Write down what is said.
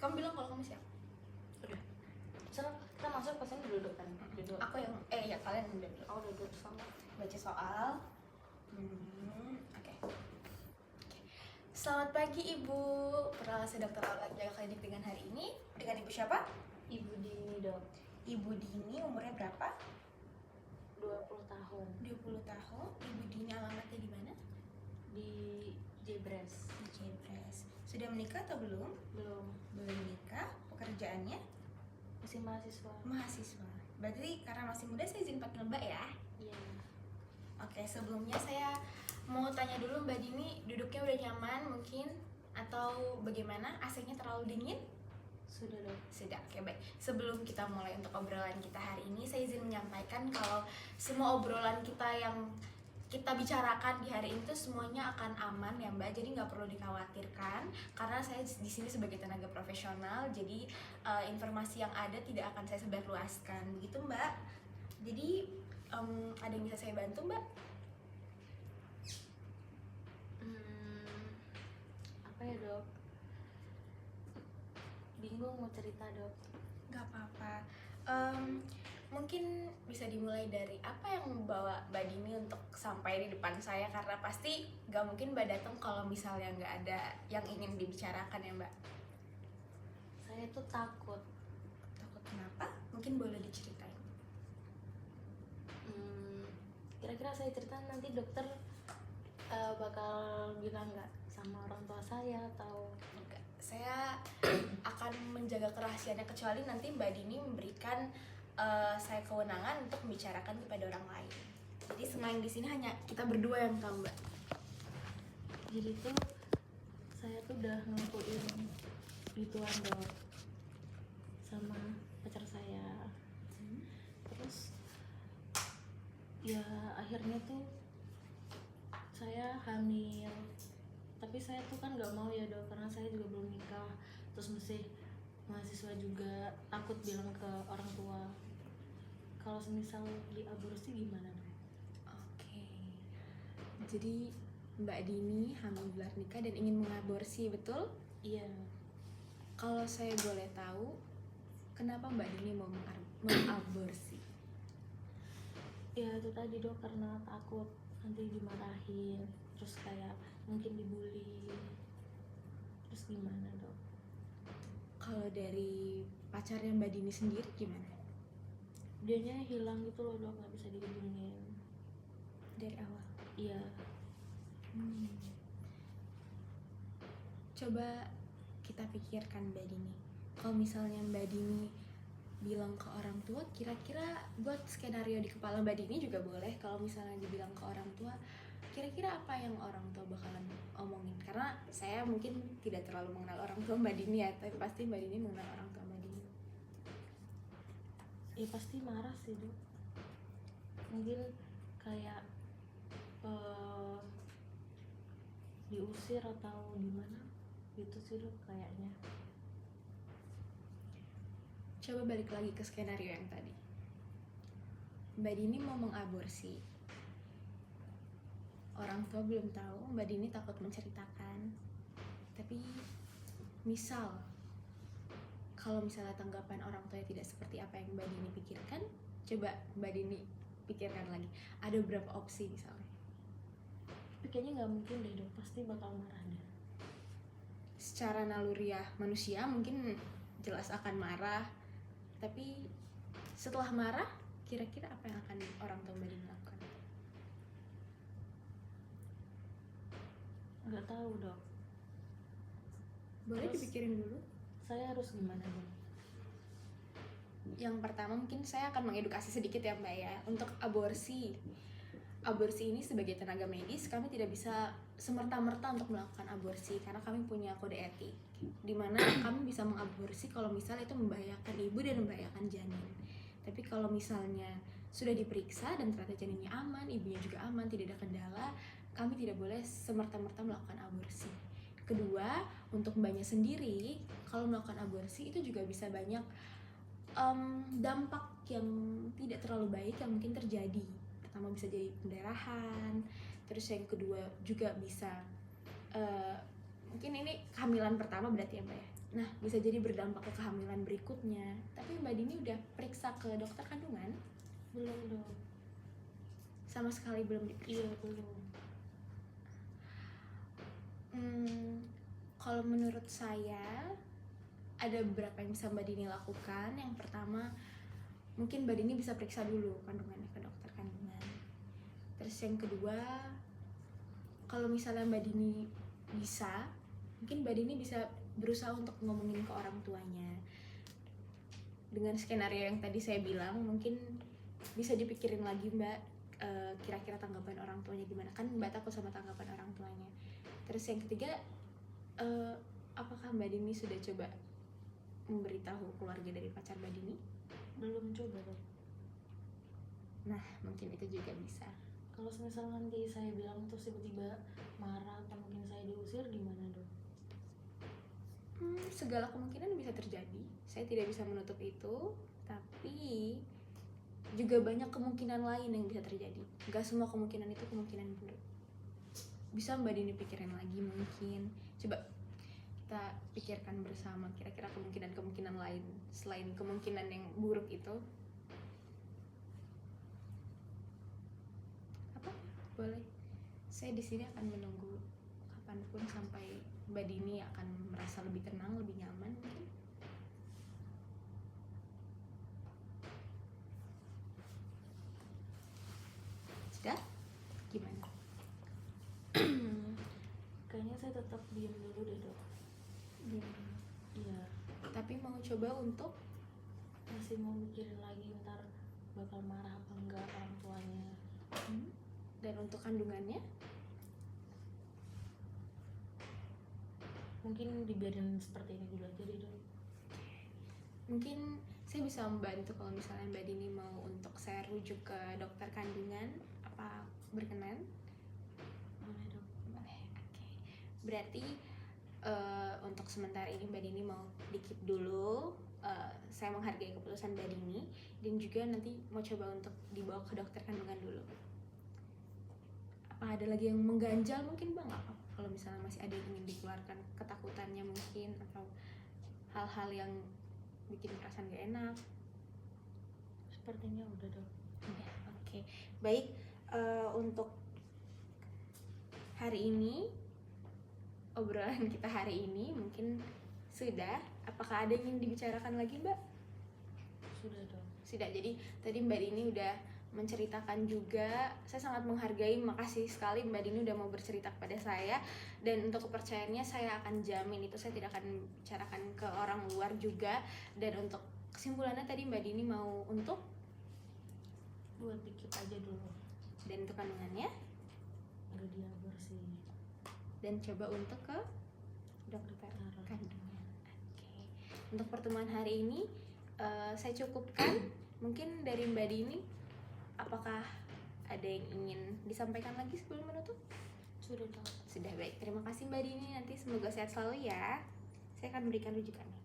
Kamu bilang kalau kamu siap. Udah. Sekarang kita masuk ke sini duduk kan. Duduk. Aku yang ya kalian yang duduk. Aku duduk sama. Baca soal. Oke. Selamat pagi Ibu. Perkenalkan saya Dr. Aula jaga klinik dengan hari ini. Dengan Ibu siapa? Ibu Dini dok. Ibu Dini, umurnya berapa? 20 tahun. 20 tahun. Ibu Dini alamatnya di mana? Di Jebres. Di Jebres. Sudah menikah atau belum? Belum. Belum menikah. Pekerjaannya? Masih mahasiswa. Mahasiswa. Berarti karena masih muda saya izin panggil Mbak ya. Iya. Oke, sebelumnya saya mau tanya dulu Mbak Dini, duduknya udah nyaman mungkin atau bagaimana? AC-nya terlalu dingin? Sudah dok. Sudah, oke baik. Sebelum kita mulai untuk obrolan kita hari ini, saya izin menyampaikan kalau semua obrolan kita yang kita bicarakan di hari ini tuh semuanya akan aman ya Mbak, jadi nggak perlu dikhawatirkan karena saya di sini sebagai tenaga profesional, jadi informasi yang ada tidak akan saya sebarluaskan, begitu Mbak. Jadi ada yang bisa saya bantu Mbak? Apa ya dok? Bingung mau cerita dok. Gak apa-apa. Mungkin bisa dimulai dari apa yang membawa Mbak Dini untuk sampai di depan saya, karena pasti gak mungkin Mbak datang kalau misalnya gak ada yang ingin dibicarakan ya Mbak. Saya tuh takut. Takut kenapa? Mungkin boleh diceritain. Kira-kira saya cerita nanti dokter bakal bilang nggak sama orang tua saya atau Enggak. Saya akan menjaga kerahasiaannya kecuali nanti Mbak Dini memberikan saya kewenangan untuk membicarakan kepada orang lain. Jadi semua yang di sini hanya kita berdua yang tahu Mbak. jadi tuh saya tuh udah ngelakuin gituan dok sama pacar saya. Terus ya akhirnya tuh saya hamil, tapi saya tuh kan nggak mau ya dok karena saya juga belum nikah, terus masih mahasiswa juga, takut bilang ke orang tua. Kalau semisal diaborsi gimana dok? Oke. Jadi Mbak Dini hamil di luar nikah dan ingin mengaborsi, betul? Iya. Kalau saya boleh tahu, kenapa Mbak Dini mau mengaborsi? Ya itu tadi dok, karena takut nanti dimarahin, terus kayak mungkin dibully. Terus gimana dok? Kalau dari pacarnya Mbak Dini sendiri gimana? Dianya hilang gitu loh dok, nggak bisa dihubungin Dari awal? iya. Coba kita pikirkan Mbak Dini. Kalau misalnya Mbak Dini bilang ke orang tua, kira-kira buat skenario di kepala Mbak Dini juga boleh. Kalau misalnya dibilang ke orang tua, kira-kira apa yang orang tua bakalan omongin? Karena saya mungkin tidak terlalu mengenal orang tua Mbak Dini ya, tapi pasti Mbak Dini mengenal orang tua Mbak Dini. Ya pasti marah sih dok, mungkin kayak diusir atau gimana gitu sih dok kayaknya. Coba balik lagi ke skenario yang tadi. Mbak Dini mau mengaborsi. Orang tua belum tahu, Mbak Dini takut menceritakan. Tapi misal kalau misalnya tanggapan orang tua tidak seperti apa yang Mbak Dini pikirkan, coba Mbak Dini pikirkan lagi. Ada beberapa opsi misalnya. Tapi kayaknya nggak mungkin deh dok, pasti bakal marah deh. Secara naluriah manusia mungkin jelas akan marah, tapi setelah marah, kira-kira apa yang akan orang tua Mbak Dini lakukan? Nggak tahu dok. Boleh Terus dipikirin dulu. saya harus gimana dok? Yang pertama mungkin saya akan mengedukasi sedikit ya Mbak ya, untuk aborsi. Aborsi ini sebagai tenaga medis kami tidak bisa semerta-merta untuk melakukan aborsi karena kami punya kode etik di mana kami bisa mengaborsi kalau misalnya itu membahayakan ibu dan membahayakan janin. Tapi kalau misalnya sudah diperiksa dan ternyata janinnya aman, ibunya juga aman, tidak ada kendala, kami tidak boleh semerta-merta melakukan aborsi. Kedua, untuk mbaknya sendiri, kalau melakukan aborsi itu juga bisa banyak dampak yang tidak terlalu baik yang mungkin terjadi. Pertama bisa jadi pendarahan, terus yang kedua juga bisa mungkin ini kehamilan pertama berarti ya Mbak ya. Nah, bisa jadi berdampak ke kehamilan berikutnya. Tapi Mbak Dini udah periksa ke dokter kandungan? Belum dong. Sama sekali belum diperiksa? Iya belum. Kalau menurut saya ada beberapa yang bisa Mbak Dini lakukan. Yang pertama, mungkin Mbak Dini bisa periksa dulu kandungannya ke dokter kandungan. Terus yang kedua, kalau misalnya Mbak Dini bisa, mungkin Mbak Dini bisa berusaha untuk ngomongin ke orang tuanya. Dengan skenario yang tadi saya bilang, mungkin bisa dipikirin lagi Mbak, kira-kira tanggapan orang tuanya gimana. Kan Mbak takut sama tanggapan orang tuanya. Terus yang ketiga, apakah Mbak Dini sudah coba memberitahu keluarga dari pacar Mbak Dini? Belum coba dong. Nah, mungkin itu juga bisa. Kalau misal nanti saya bilang terus tiba-tiba marah atau mungkin saya diusir gimana dong? Segala kemungkinan bisa terjadi. Saya tidak bisa menutup itu, tapi juga banyak kemungkinan lain yang bisa terjadi. Gak semua kemungkinan itu kemungkinan buruk. Bisa Mbak Dini pikirin lagi mungkin. Coba kita pikirkan bersama kira-kira kemungkinan-kemungkinan lain selain kemungkinan yang buruk itu. Apa? Boleh. Saya di sini akan menunggu kapanpun sampai Mbak Dini akan merasa lebih tenang, lebih nyaman mungkin. Sudah? Gimana? Kayaknya saya tetap diam dulu deh dok. Iya. Tapi mau coba untuk Masih mau mikirin lagi ntar bakal marah apa enggak orang tuanya. dan untuk kandungannya Mungkin dibiarin seperti ini dulu aja deh dok. mungkin saya bisa membantu kalau misalnya Mbak Dini mau untuk saya rujuk ke dokter kandungan, apa berkenan? Boleh dok. Boleh. Oke. Berarti untuk sementara ini Mbak Dini mau dikip dulu. Saya menghargai keputusan Mbak Dini dan juga nanti mau coba untuk dibawa ke dokter kandungan dulu. Apa ada lagi yang mengganjal mungkin Bang? Apa kalau misalnya masih ada yang ingin dikeluarkan, ketakutannya mungkin atau hal-hal yang bikin perasaan gak enak? Sepertinya udah dok. Ya, oke. Baik, untuk hari ini obrolan kita hari ini mungkin sudah. Apakah ada yang ingin dibicarakan lagi Mbak? Sudah dok. Sudah. Jadi tadi Mbak Dini udah menceritakan juga. Saya sangat menghargai, makasih sekali Mbak Dini udah mau bercerita kepada saya. Dan untuk kepercayaannya saya akan jamin itu saya tidak akan bicarakan ke orang luar juga. Dan untuk kesimpulannya tadi Mbak Dini mau untuk Buat dikit aja dulu. dan untuk kandungannya Udah diaborsi. dan coba untuk ke dokter kandungan. Oke. Untuk pertemuan hari ini saya cukupkan. Mungkin dari Mbak Dini, apakah ada yang ingin disampaikan lagi sebelum menutup? Sudah dok. Sudah, baik. Terima kasih Mbak Dini. Nanti semoga sehat selalu ya. Saya akan berikan rujukannya.